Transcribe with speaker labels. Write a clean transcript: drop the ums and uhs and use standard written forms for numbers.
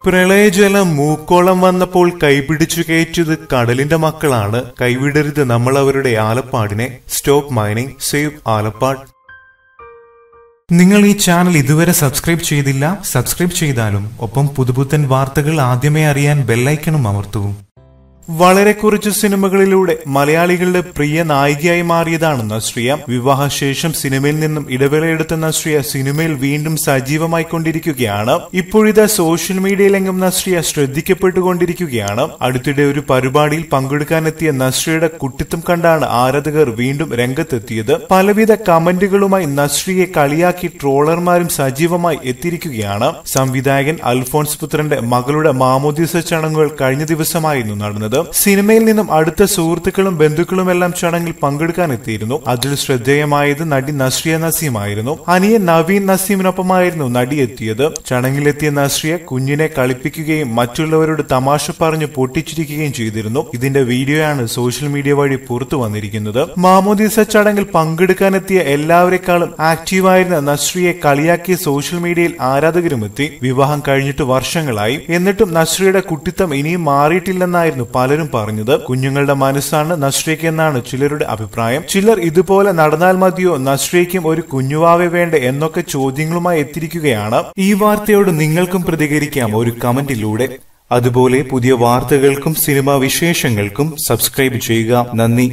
Speaker 1: പ്രളയജലം മൂക്കോളം വന്നപ്പോൾ കൈപിടിച്ചു കയറ്റിയത് കടലിന്റെ മക്കളാണ്. കൈവിടരുത് നമ്മൾ അവരുടെ ആലപ്പാടിനെ. Stop mining, save Alappad. നിങ്ങൾ ഈ ചാനൽ ഇതുവരെ സബ്സ്ക്രൈബ് ചെയ്തില്ല? സബ്സ്ക്രൈബ് ചെയ്താലും ഒപ്പം പുതുപുത്തൻ വാർത്തകൾ ആദ്യമേ അറിയാൻ ബെല്ലൈക്കണും അമർത്തൂ. വളരെ കുറച്ച് സിനിമകളിലൂടെ മലയാളികളുടെ പ്രിയ നായികയായി മാറിയതാണ് നസ്രിയ. വിവാഹശേഷം സിനിമയിൽ നിന്നും ഇടവേളയെടുത്ത നസ്രിയ സിനിമയിൽ വീണ്ടും സജീവമായി കൊണ്ടിരിക്കുകയാണ്. ഇപ്പോഴിതാ സോഷ്യൽ മീഡിയയിലെങ്ങും നസ്രിയ ശ്രദ്ധിക്കപ്പെട്ടുകൊണ്ടിരിക്കുകയാണ്. അടുത്തിടെ ഒരു പരിപാടിയിൽ പങ്കെടുക്കാനെത്തിയ നസ്രിയയുടെ കുട്ടിത്തം കണ്ടാണ് ആരാധകർ വീണ്ടും രംഗത്തെത്തിയത്. പലവിധ കമന്റുകളുമായി നസ്രിയെ കളിയാക്കി ട്രോളർമാരും സജീവമായി എത്തിയിരിക്കുകയാണ്. സംവിധായകൻ അൽഫോൺസ് പുത്രന്റെ മകളുടെ മാമോദീസ ചടങ്ങുകൾ കഴിഞ്ഞ ദിവസമായിരുന്നു നടന്നത്. സിനിമയിൽ നിന്നും അടുത്ത സുഹൃത്തുക്കളും ബന്ധുക്കളുമെല്ലാം ചടങ്ങിൽ പങ്കെടുക്കാനെത്തിയിരുന്നു. അതിൽ ശ്രദ്ധേയമായത് നടി നസ്രിയ നസീമായിരുന്നു. അനിയൻ നവീൻ നസീമിനൊപ്പമായിരുന്നു നടി എത്തിയത്. ചടങ്ങിലെത്തിയ നസ്രിയ കുഞ്ഞിനെ കളിപ്പിക്കുകയും മറ്റുള്ളവരോട് തമാശ പറഞ്ഞു പൊട്ടിച്ചിരിക്കുകയും ചെയ്തിരുന്നു. ഇതിന്റെ വീഡിയോയാണ് സോഷ്യൽ മീഡിയ വഴി പുറത്തു വന്നിരിക്കുന്നത്. മാമോദീസ ചടങ്ങിൽ പങ്കെടുക്കാനെത്തിയ എല്ലാവരെക്കാളും ആക്റ്റീവായിരുന്ന നസ്രിയെ കളിയാക്കിയ സോഷ്യൽ മീഡിയയിൽ ആരാധകരുമെത്തി. വിവാഹം കഴിഞ്ഞിട്ട് വർഷങ്ങളായി, എന്നിട്ടും നസ്രിയയുടെ കുട്ടിത്തം ഇനിയും മാറിയിട്ടില്ലെന്നായിരുന്നു പലരും പറഞ്ഞത്. കുഞ്ഞുങ്ങളുടെ മനസ്സാണ് നസ്രിയയ്ക്ക് എന്നാണ് ചിലരുടെ അഭിപ്രായം. ചിലർ ഇതുപോലെ നടന്നാൽ മതിയോ, നസ്രിയയ്ക്കും ഒരു കുഞ്ഞുവാവെ വേണ്ട എന്നൊക്കെ ചോദ്യങ്ങളുമായി എത്തിയിരിക്കുകയാണ്. ഈ വാർത്തയോട് നിങ്ങൾക്കും പ്രതികരിക്കാം ഒരു കമന്റിലൂടെ. അതുപോലെ പുതിയ വാർത്തകൾക്കും സിനിമാ വിശേഷങ്ങൾക്കും സബ്സ്ക്രൈബ് ചെയ്യുക. നന്ദി.